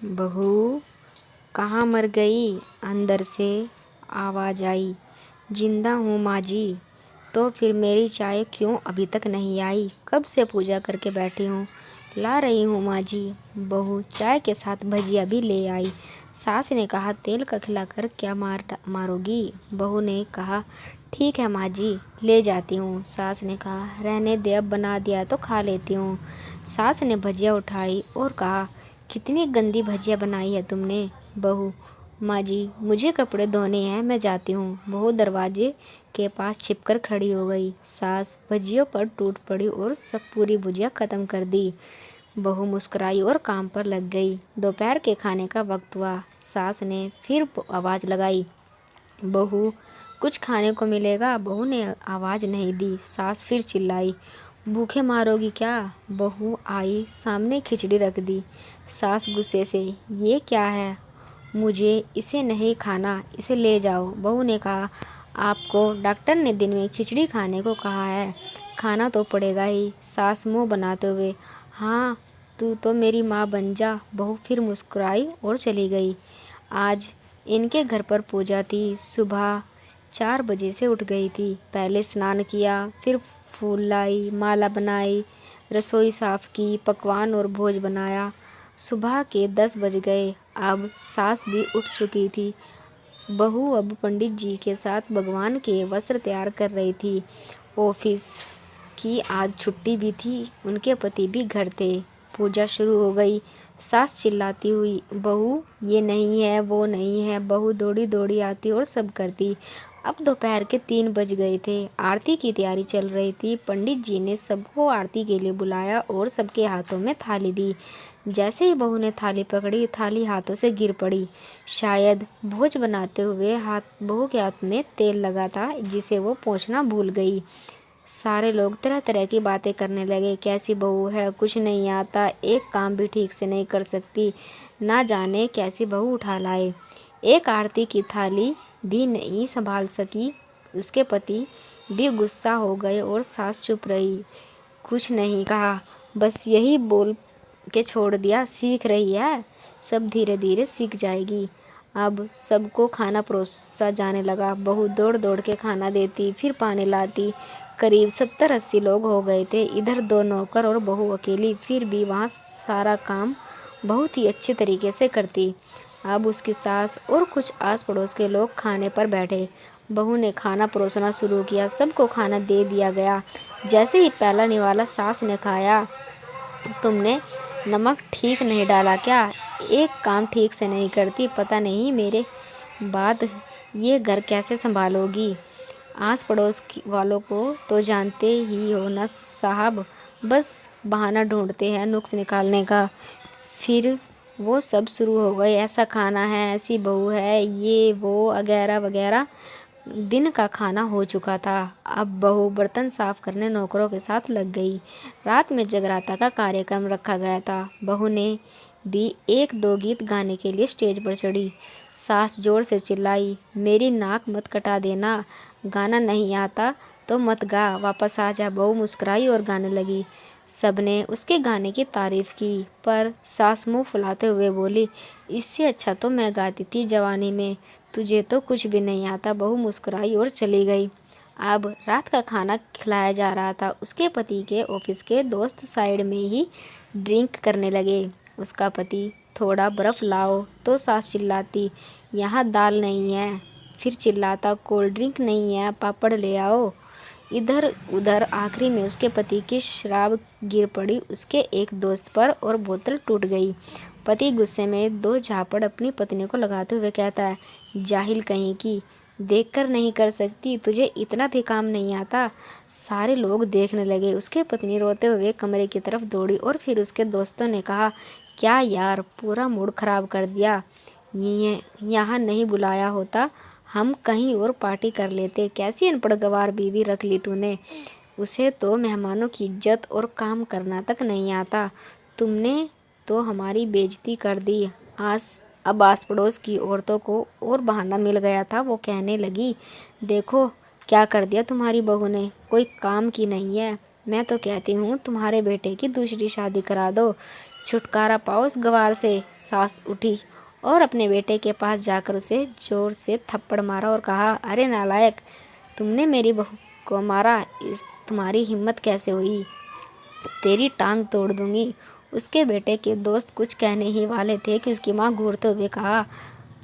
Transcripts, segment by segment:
बहू कहाँ मर गई? अंदर से आवाज़ आई। जिंदा हूँ माँ जी। तो फिर मेरी चाय क्यों अभी तक नहीं आई? कब से पूजा करके बैठी हूँ। ला रही हूँ माँ जी। बहू चाय के साथ भजिया भी ले आई। सास ने कहा तेल का खिलाकर क्या मारोगी? बहू ने कहा ठीक है माँ जी, ले जाती हूँ। सास ने कहा रहने दे, अब बना दिया तो खा लेती हूँ। सास ने भजिया उठाई और कहा कितनी गंदी भजिया बनाई है तुमने। बहू माँ जी मुझे कपड़े धोने हैं, मैं जाती हूँ। बहू दरवाजे के पास छिपकर खड़ी हो गई। सास भजियों पर टूट पड़ी और सब पूरी भुजिया ख़त्म कर दी। बहू मुस्कुराई और काम पर लग गई। दोपहर के खाने का वक्त हुआ। सास ने फिर आवाज़ लगाई, बहू कुछ खाने को मिलेगा? बहू ने आवाज़ नहीं दी। सास फिर चिल्लाई, भूखे मारोगी क्या? बहू आई, सामने खिचड़ी रख दी। सास गुस्से से, ये क्या है? मुझे इसे नहीं खाना, इसे ले जाओ। बहू ने कहा आपको डॉक्टर ने दिन में खिचड़ी खाने को कहा है, खाना तो पड़ेगा ही। सास मुंह बनाते हुए, हाँ तू तो मेरी माँ बन जा। बहू फिर मुस्कुराई और चली गई। आज इनके घर पर पूजा थी। सुबह 4 बजे से उठ गई थी। पहले स्नान किया, फिर फूल लाई, माला बनाई, रसोई साफ की, पकवान और भोज बनाया। सुबह के 10 बज गए। अब सास भी उठ चुकी थी। बहू अब पंडित जी के साथ भगवान के वस्त्र तैयार कर रही थी। ऑफिस की आज छुट्टी भी थी। उनके पति भी घर थे। पूजा शुरू हो गई। सास चिल्लाती हुई, बहू ये नहीं है, वो नहीं है। बहू दौड़ी दौड़ी आती और सब करती। अब दोपहर के 3 बज गए थे। आरती की तैयारी चल रही थी। पंडित जी ने सबको आरती के लिए बुलाया और सबके हाथों में थाली दी। जैसे ही बहू ने थाली पकड़ी, थाली हाथों से गिर पड़ी। शायद भोज बनाते हुए बहू के हाथ में तेल लगा था, जिसे वो पोंछना भूल गई। सारे लोग तरह तरह की बातें करने लगे। कैसी बहू है, कुछ नहीं आता, एक काम भी ठीक से नहीं कर सकती, ना जाने कैसी बहू उठा लाए। एक आरती की थाली भी नहीं संभाल सकी। उसके पति भी गुस्सा हो गए और सास चुप रही, कुछ नहीं कहा, बस यही बोल के छोड़ दिया, सीख रही है, सब धीरे धीरे सीख जाएगी। अब सबको खाना परोसा जाने लगा। बहू दौड़ दौड़ के खाना देती, फिर पानी लाती। करीब 70-80 लोग हो गए थे। इधर 2 नौकर और बहू अकेली, फिर भी वहाँ सारा काम बहुत ही अच्छे तरीके से करती। अब उसकी सास और कुछ आस पड़ोस के लोग खाने पर बैठे। बहू ने खाना परोसना शुरू किया। सबको खाना दे दिया गया। जैसे ही पहला निवाला सास ने खाया, तुमने नमक ठीक नहीं डाला क्या? एक काम ठीक से नहीं करती, पता नहीं मेरे बाद ये घर कैसे संभालोगी? आस पड़ोस वालों को तो जानते ही हो ना साहब, बस बहाना ढूंढते हैं नुक्स निकालने का। फिर वो सब शुरू हो गए, ऐसा खाना है, ऐसी बहू है, ये वो वगैरह वगैरह। दिन का खाना हो चुका था। अब बहू बर्तन साफ करने नौकरों के साथ लग गई। रात में जगराता का कार्यक्रम रखा गया था। बहू ने भी 1-2 गीत गाने के लिए स्टेज पर चढ़ी। सास जोर से चिल्लाई, मेरी नाक मत कटा देना, गाना नहीं आता तो मत गा, वापस आ जा। बहू मुस्कुराई और गाने लगी। सबने उसके गाने की तारीफ की, पर सास मुंह फुलाते हुए बोली, इससे अच्छा तो मैं गाती थी जवानी में, तुझे तो कुछ भी नहीं आता। बहू मुस्कुराई और चली गई। अब रात का खाना खिलाया जा रहा था। उसके पति के ऑफिस के दोस्त साइड में ही ड्रिंक करने लगे। उसका पति, थोड़ा बर्फ़ लाओ, तो सास चिल्लाती, यहाँ दाल नहीं है। फिर चिल्लाता, कोल्ड ड्रिंक नहीं है, पापड़ ले आओ। इधर उधर आखिरी में उसके पति की शराब गिर पड़ी उसके एक दोस्त पर और बोतल टूट गई। पति गुस्से में 2 झापड़ अपनी पत्नी को लगाते हुए कहता है, जाहिल कहीं की, देखकर नहीं कर सकती, तुझे इतना भी काम नहीं आता। सारे लोग देखने लगे। उसके पत्नी रोते हुए कमरे की तरफ दौड़ी और फिर उसके दोस्तों ने कहा, क्या यार, पूरा मूड खराब कर दिया, यहाँ नहीं बुलाया होता, हम कहीं और पार्टी कर लेते। कैसी अनपढ़ गंवार बीवी रख ली तूने, उसे तो मेहमानों की इज्जत और काम करना तक नहीं आता। तुमने तो हमारी बेइज्जती कर दी। अब आस पड़ोस की औरतों को और बहाना मिल गया था। वो कहने लगी, देखो क्या कर दिया तुम्हारी बहू ने, कोई काम की नहीं है। मैं तो कहती हूँ तुम्हारे बेटे की दूसरी शादी करा दो। छुटकारा पाओ उस गवार से। सास उठी और अपने बेटे के पास जाकर उसे जोर से थप्पड़ मारा और कहा, अरे नालायक, तुमने मेरी बहू को मारा, इस तुम्हारी हिम्मत कैसे हुई? तेरी टांग तोड़ दूंगी। उसके बेटे के दोस्त कुछ कहने ही वाले थे कि उसकी माँ घूरते हुए कहा,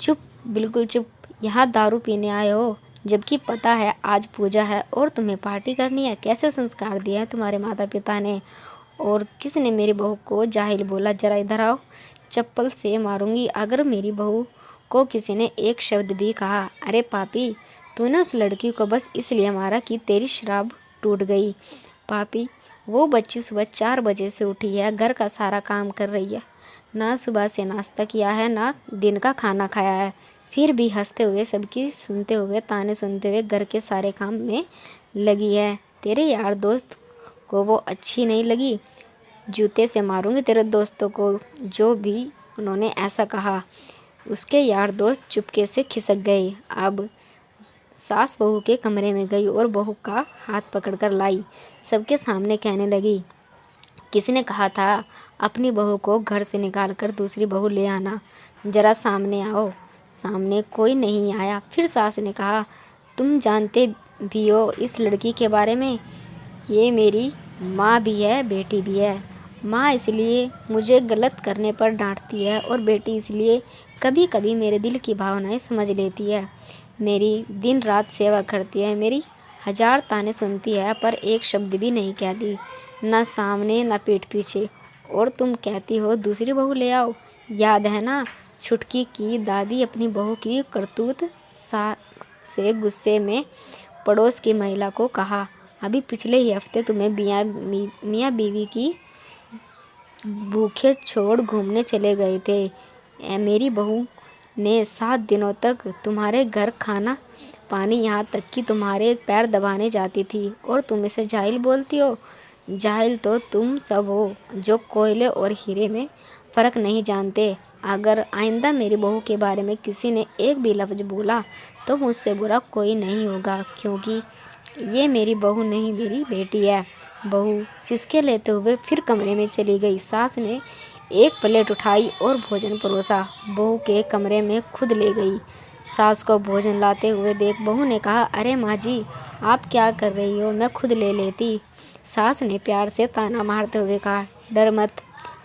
चुप, बिल्कुल चुप। यहाँ दारू पीने आए हो, जबकि पता है आज पूजा है और तुम्हें पार्टी करनी है। कैसे संस्कार दिए हैं तुम्हारे माता पिता ने? और किसने मेरी बहू को जाहिल बोला? जरा इधर आओ, चप्पल से मारूंगी अगर मेरी बहू को किसी ने एक शब्द भी कहा। अरे पापी, तूने उस लड़की को बस इसलिए मारा कि तेरी श्राप टूट गई। पापी, वो बच्ची सुबह 4 बजे से उठी है, घर का सारा काम कर रही है, ना सुबह से नाश्ता किया है ना दिन का खाना खाया है, फिर भी हंसते हुए, सबकी सुनते हुए, ताने सुनते हुए घर के सारे काम में लगी है। तेरे यार दोस्त को वो अच्छी नहीं लगी? जूते से मारूंगी तेरे दोस्तों को जो भी उन्होंने ऐसा कहा। उसके यार दोस्त चुपके से खिसक गए। अब सास बहू के कमरे में गई और बहू का हाथ पकड़कर लाई। सबके सामने कहने लगी, किसने कहा था अपनी बहू को घर से निकाल कर दूसरी बहू ले आना? जरा सामने आओ। सामने कोई नहीं आया। फिर सास ने कहा, तुम जानते भी हो इस लड़की के बारे में? ये मेरी माँ भी है, बेटी भी है। माँ इसलिए मुझे गलत करने पर डांटती है और बेटी इसलिए कभी कभी मेरे दिल की भावनाएं समझ लेती है। मेरी दिन रात सेवा करती है, मेरी 1000 ताने सुनती है, पर एक शब्द भी नहीं कहती, ना सामने ना पीठ पीछे। और तुम कहती हो दूसरी बहू ले आओ। याद है ना, छुटकी की दादी अपनी बहू की करतूत से गुस्से में पड़ोस की महिला को कहा, अभी पिछले ही हफ्ते तुम्हें मियाँ बीवी की भूखे छोड़ घूमने चले गए थे। मेरी बहू ने 7 दिनों तक तुम्हारे घर खाना पानी, यहाँ तक कि तुम्हारे पैर दबाने जाती थी, और तुम इसे जाहिल बोलती हो? जाहिल तो तुम सब हो जो कोयले और हीरे में फ़र्क नहीं जानते। अगर आइंदा मेरी बहू के बारे में किसी ने एक भी लफ्ज़ बोला तो मुझसे बुरा कोई नहीं होगा, क्योंकि ये मेरी बहू नहीं, मेरी बेटी है। बहू सिसके लेते हुए फिर कमरे में चली गई। सास ने एक प्लेट उठाई और भोजन परोसा, बहू के कमरे में खुद ले गई। सास को भोजन लाते हुए देख बहू ने कहा, अरे माँ जी, आप क्या कर रही हो? मैं खुद ले लेती। सास ने प्यार से ताना मारते हुए कहा, डर मत,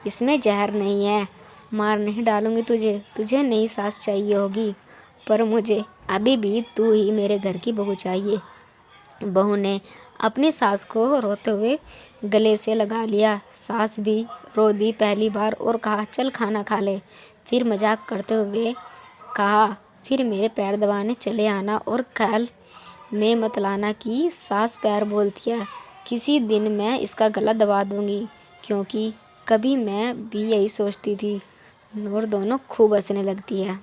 इसमें जहर नहीं है, मार नहीं डालूंगी तुझे। तुझे नई सास चाहिए होगी, पर मुझे अभी भी तू ही मेरे घर की बहू चाहिए। बहू ने अपनी सास को रोते हुए गले से लगा लिया। सास भी रो दी पहली बार और कहा, चल खाना खा ले। फिर मजाक करते हुए कहा, फिर मेरे पैर दबाने चले आना और ख्याल में मत लाना कि सास पैर बोलती है। किसी दिन मैं इसका गला दबा दूंगी, क्योंकि कभी मैं भी यही सोचती थी। और दोनों खूब हंसने लगती है।